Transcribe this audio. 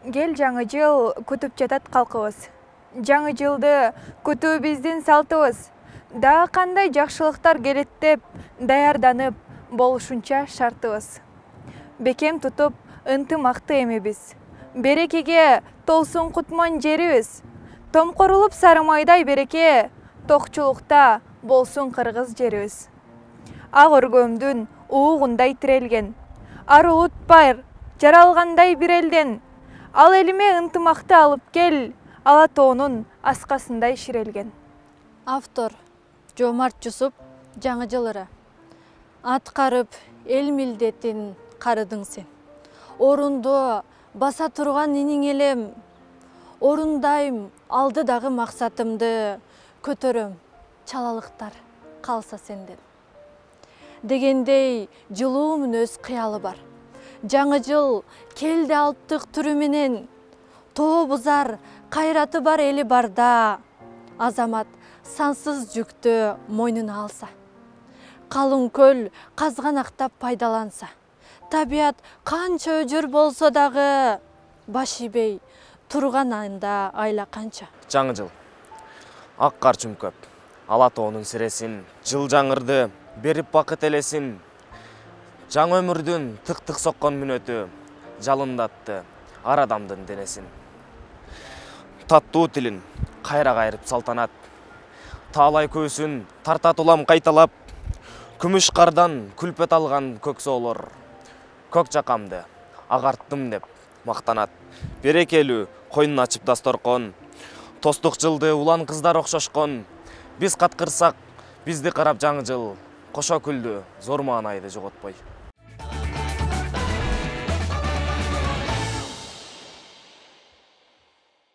Гел жаңы жыл күтүп жатат калкыбыз. Жаңы жылды күтүү биздин салтыбыз. Дагы кандай жакшылыктар келет деп даярданып болушунча шартыбыз. Бекем тутуп ынтымакты эмебиз. Берекеге толсун кутман жерибиз. Томкорулуп сарымайдай береке, токчулукта болсун кыргыз жерибиз. Ак өргөмдүн уугундай тирелген, ар улутпай жаралгандай бир элден. Ал элиме ынтымакты алып кел, ала тоонун аскасындай ширелген. Автор Жомарт Жусуп жаңы жылыры. Аткарып эл милдетин карыдың сен. Орунду баса турган иниң элем. Орундайм алдыдагы максатымды, көтөрөм чалалыктар калса сенден. Дегендей жылуу мүнөз кыялы бар. Жаңы жыл келди алптык түрү менен. Тоо бузар кайраты бар эли барда. Азамат сансыз жүктү мойнуна алса. Калың көл казганактап пайдаланса. Табият канча өжөр болсо дагы, баш ийбей турган анда айла канча. Жаңы жыл. Ак кар чүмкөп, ала тоонун сиресин, жыл жаңырды, берип бакыт элесин. Жаңы өмүрдүн тык-тык соккон мүнөтү, жалындатты ар адамдын денесин. Таттуу тилин кайра кайрып салтанат, таалай көзүн тартат улам кайталап, күмүш кардан күлпөт алган көк соолор, көк жакамды агарттым деп мактанат. Берекелүү койнун ачып дасторкон, тостук жылды улан кыздар окшошкон. Биз каткырсак, бизди карап жаңы жыл, кошо күлдү зор маанайды жоготпой.